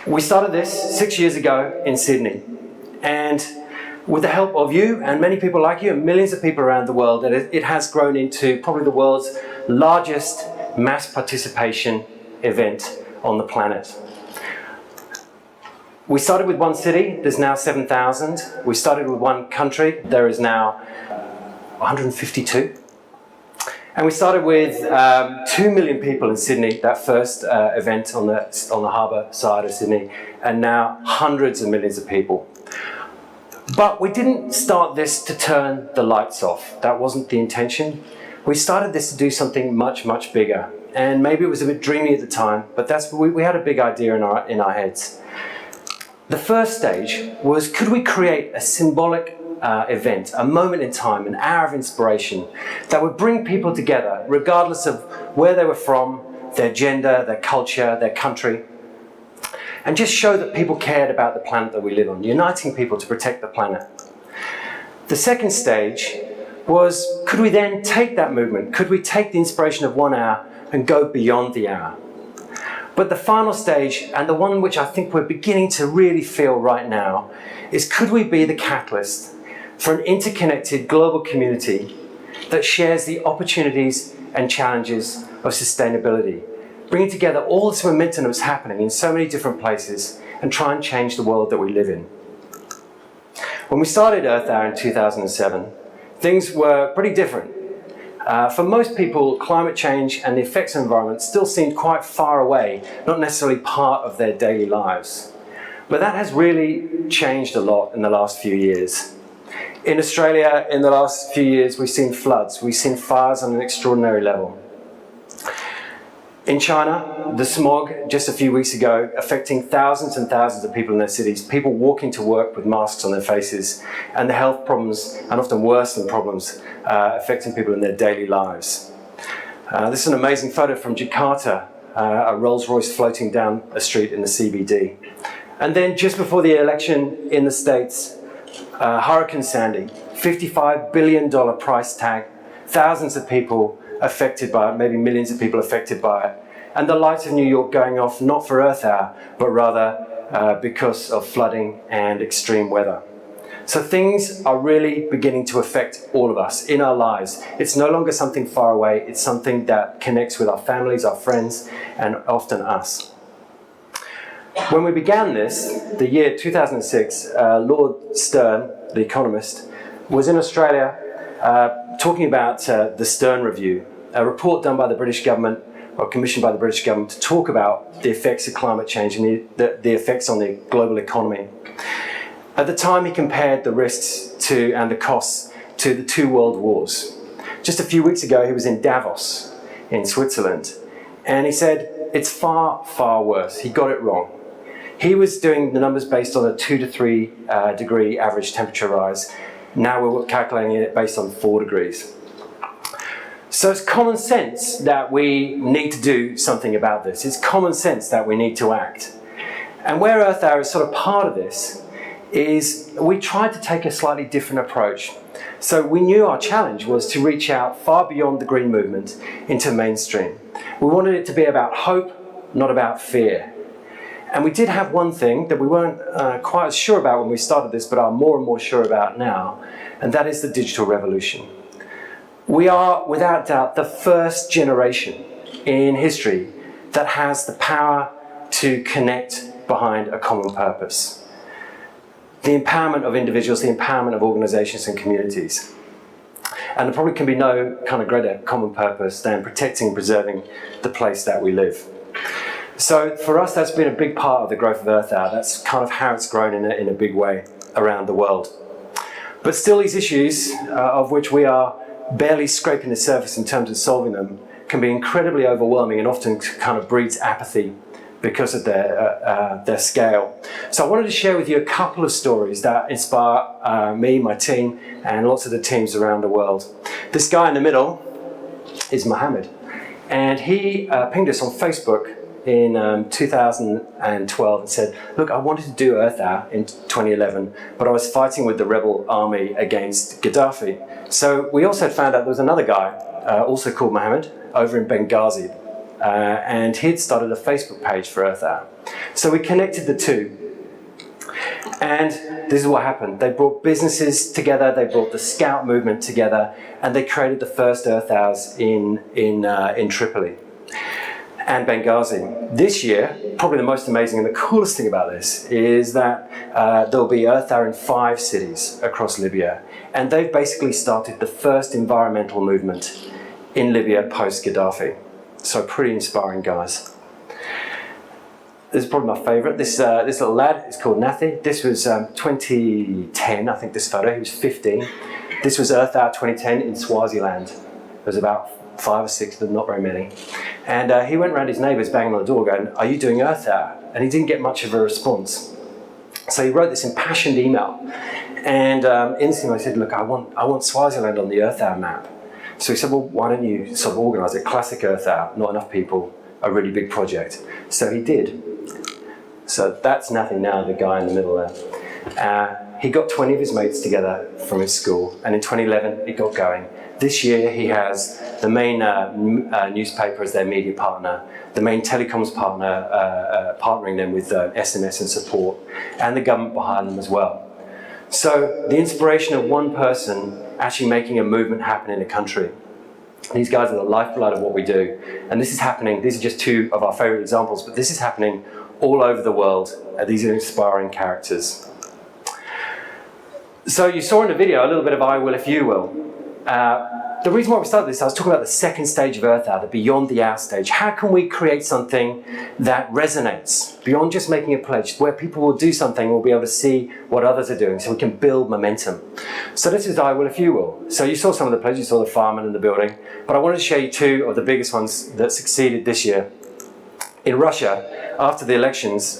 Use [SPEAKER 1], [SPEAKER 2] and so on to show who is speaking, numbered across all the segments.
[SPEAKER 1] We started this 6 years ago in Sydney, and with the help of you and many people like you and millions of people around the world, it has grown into probably the world's largest mass participation event on the planet. We started with one city, there's now 7,000. We started with one country, there is now 152. And we started with 2 million people in Sydney, that first event on the harbour side of Sydney, and now hundreds of millions of people. But we didn't start this to turn the lights off. That wasn't the intention. We started this to do something much, much bigger. And maybe it was a bit dreamy at the time, but we had a big idea in our heads. The first stage was, could we create a symbolic event, a moment in time, an hour of inspiration that would bring people together, regardless of where they were from, their gender, their culture, their country, and just show that people cared about the planet that we live on, uniting people to protect the planet. The second stage was, could we then take that movement, could we take the inspiration of 1 hour and go beyond the hour? But the final stage, and the one which I think we're beginning to really feel right now, is could we be the catalyst for an interconnected global community that shares the opportunities and challenges of sustainability, bringing together all this momentum that's happening in so many different places and try and change the world that we live in. When we started Earth Hour in 2007, things were pretty different. For most people, climate change and the effects of the environment still seemed quite far away, not necessarily part of their daily lives. But that has really changed a lot in the last few years. In Australia, in the last few years, we've seen floods, we've seen fires on an extraordinary level. In China, the smog just a few weeks ago affecting thousands and thousands of people in their cities, people walking to work with masks on their faces, and the health problems, and often worse than problems, affecting people in their daily lives. This is an amazing photo from Jakarta, a Rolls-Royce floating down a street in the CBD. And then just before the election in the States, Hurricane Sandy, $55 billion price tag, thousands of people affected by it, maybe millions of people affected by it, and the lights of New York going off not for Earth Hour, but rather because of flooding and extreme weather. So things are really beginning to affect all of us in our lives. It's no longer something far away, it's something that connects with our families, our friends, and often us. When we began this, the year 2006, Lord Stern, the economist, was in Australia talking about the Stern Review, a report done by the British government, or commissioned by the British government, to talk about the effects of climate change and the effects on the global economy. At the time, he compared the risks and the costs to the 2 world wars. Just a few weeks ago, he was in Davos in Switzerland, and he said, it's far, far worse. He got it wrong. He was doing the numbers based on a 2 to 3 degree average temperature rise. Now we're calculating it based on 4 degrees. So it's common sense that we need to do something about this. It's common sense that we need to act. And where Earth Hour is sort of part of this is we tried to take a slightly different approach. So we knew our challenge was to reach out far beyond the green movement into mainstream. We wanted it to be about hope, not about fear. And we did have one thing that we weren't quite as sure about when we started this, but are more and more sure about now, and that is the digital revolution. We are, without doubt, the first generation in history that has the power to connect behind a common purpose. The empowerment of individuals, the empowerment of organizations and communities. And there probably can be no kind of greater common purpose than protecting and preserving the place that we live. So for us, that's been a big part of the growth of Earth Hour. That's kind of how it's grown in a big way around the world. But still, these issues, of which we are barely scraping the surface in terms of solving them, can be incredibly overwhelming and often kind of breeds apathy because of their scale. So I wanted to share with you a couple of stories that inspire me, my team, and lots of the teams around the world. This guy in the middle is Mohammed, and he pinged us on Facebook in 2012 and said, look, I wanted to do Earth Hour in 2011, but I was fighting with the rebel army against Gaddafi. So we also found out there was another guy, also called Mohammed, over in Benghazi. and he'd started a Facebook page for Earth Hour. So we connected the two. And this is what happened. They brought businesses together, they brought the Scout movement together, and they created the first Earth Hours in Tripoli and Benghazi. This year, probably the most amazing and the coolest thing about this is that there'll be Earth Hour in 5 cities across Libya. And they've basically started the first environmental movement in Libya post-Gaddafi. So pretty inspiring, guys. This is probably my favourite. This little lad is called Nathi. This was 2010, I think, this photo. He was 15. This was Earth Hour 2010 in Swaziland. There was about 5 or 6, but not very many. And he went around his neighbours banging on the door going, "Are you doing Earth Hour?" And he didn't get much of a response. So he wrote this impassioned email. And instantly I said, "Look, I want Swaziland on the Earth Hour map." So he said, "Well, why don't you sort of organise it? Classic Earth Hour, not enough people, a really big project." So he did. So that's nothing now, the guy in the middle there. He got 20 of his mates together from his school, and in 2011 it got going. This year he has the main newspaper as their media partner, the main telecoms partner partnering them with SMS and support, and the government behind them as well. So the inspiration of one person actually making a movement happen in a country. These guys are the lifeblood of what we do. And this is happening, these are just 2 of our favourite examples, but this is happening all over the world. These are inspiring characters. So you saw in the video a little bit of I Will If You Will. The reason why we started this, I was talking about the second stage of Earth Hour, the beyond the hour stage. How can we create something that resonates beyond just making a pledge, where people will do something, will be able to see what others are doing, so we can build momentum. So this is I Will If You Will. So you saw some of the pledges, you saw the firemen in the building, but I wanted to show you 2 of the biggest ones that succeeded this year. In Russia, after the elections,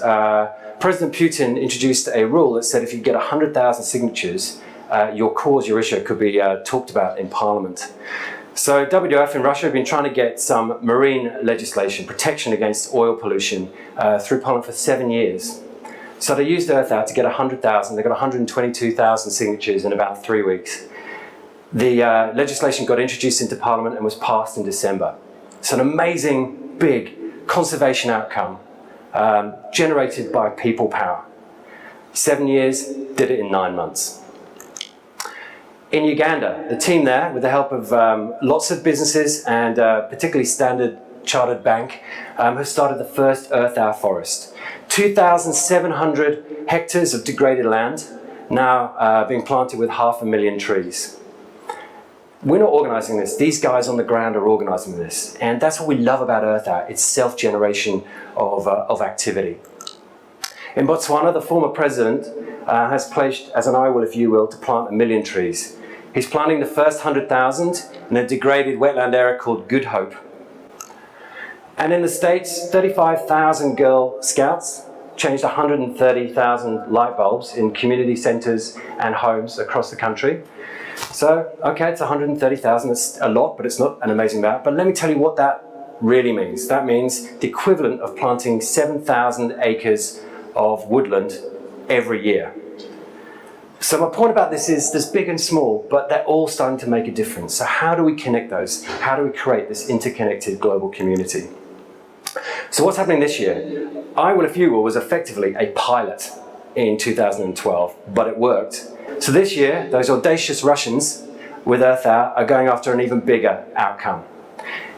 [SPEAKER 1] President Putin introduced a rule that said if you get 100,000 signatures, your cause, your issue could be talked about in Parliament. So WWF in Russia have been trying to get some marine legislation, protection against oil pollution, through Parliament for 7 years. So they used Earth Hour to get 100,000. They got 122,000 signatures in about 3 weeks. The legislation got introduced into Parliament and was passed in December. So an amazing, big conservation outcome generated by people power. 7 years, did it in 9 months. In Uganda, the team there, with the help of lots of businesses and particularly Standard Chartered Bank, have started the first Earth Hour forest. 2,700 hectares of degraded land, now being planted with 500,000 trees. We're not organising this, these guys on the ground are organising this. And that's what we love about Earth Hour, it's self-generation of activity. In Botswana, the former president has pledged, as an I Will If You Will, to plant 1 million trees. He's planting the first 100,000 in a degraded wetland area called Good Hope. And in the States, 35,000 Girl Scouts changed 130,000 light bulbs in community centres and homes across the country. So, okay, it's 130,000, it's a lot, but it's not an amazing amount. But let me tell you what that really means. That means the equivalent of planting 7,000 acres of woodland every year. So my point about this is there's big and small, but they're all starting to make a difference. So how do we connect those? How do we create this interconnected global community? So what's happening this year? I Will If You Will was effectively a pilot in 2012, but it worked. So this year, those audacious Russians with Earth Hour are going after an even bigger outcome.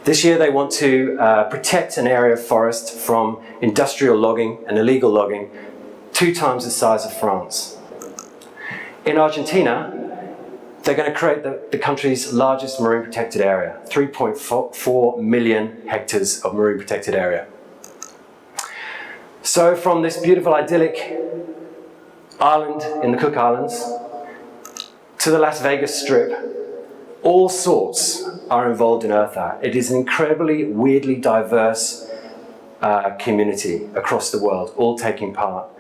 [SPEAKER 1] This year they want to protect an area of forest from industrial logging and illegal logging 2 times the size of France. In Argentina, they're going to create the country's largest marine protected area, 3.4 million hectares of marine protected area. So from this beautiful idyllic island in the Cook Islands to the Las Vegas Strip, all sorts are involved in Earth Hour. It is an incredibly, weirdly diverse community across the world, all taking part.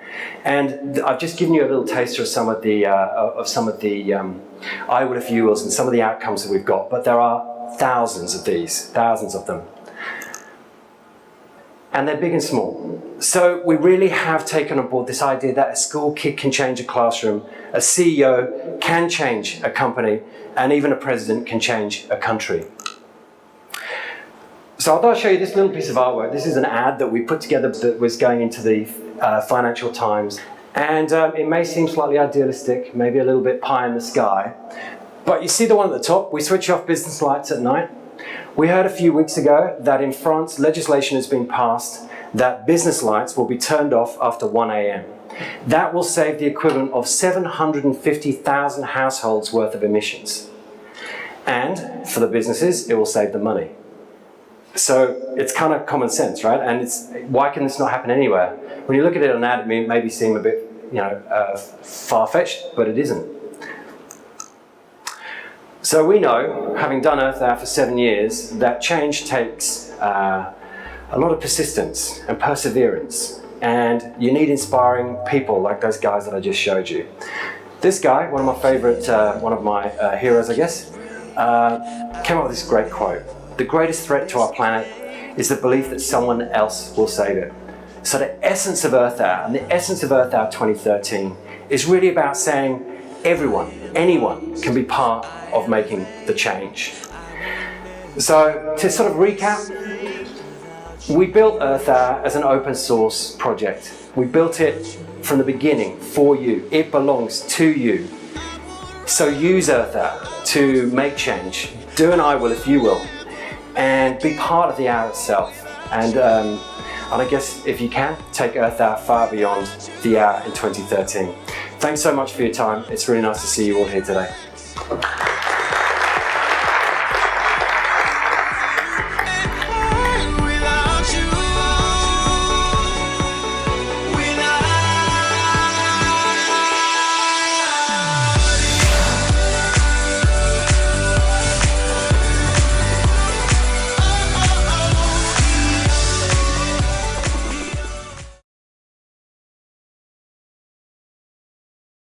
[SPEAKER 1] And I've just given you a little taster of some of the I Will If You Wills and some of the outcomes that we've got, but there are thousands of these, thousands of them. And they're big and small. So we really have taken on board this idea that a school kid can change a classroom, a CEO can change a company, and even a president can change a country. So I thought I'd show you this little piece of artwork. This is an ad that we put together that was going into the Financial Times. And it may seem slightly idealistic, maybe a little bit pie in the sky. But you see the one at the top? We switch off business lights at night. We heard a few weeks ago that in France, legislation has been passed that business lights will be turned off after 1 a.m. That will save the equivalent of 750,000 households worth of emissions. And for the businesses, it will save them money. So it's kind of common sense, right? And why can this not happen anywhere? When you look at it on ad, it may maybe seem a bit, far-fetched, but it isn't. So we know, having done Earth Hour for 7 years, that change takes a lot of persistence and perseverance. And you need inspiring people like those guys that I just showed you. This guy, one of my favorite, one of my heroes, I guess, came up with this great quote. The greatest threat to our planet is the belief that someone else will save it. So the essence of Earth Hour, and the essence of Earth Hour 2013, is really about saying everyone, anyone can be part of making the change. So to sort of recap, we built Earth Hour as an open source project. We built it from the beginning for you. It belongs to you. So use Earth Hour to make change. Do an I will if you will. And be part of the hour itself. And I guess if you can, take Earth Hour far beyond the hour in 2013. Thanks so much for your time. It's really nice to see you all here today.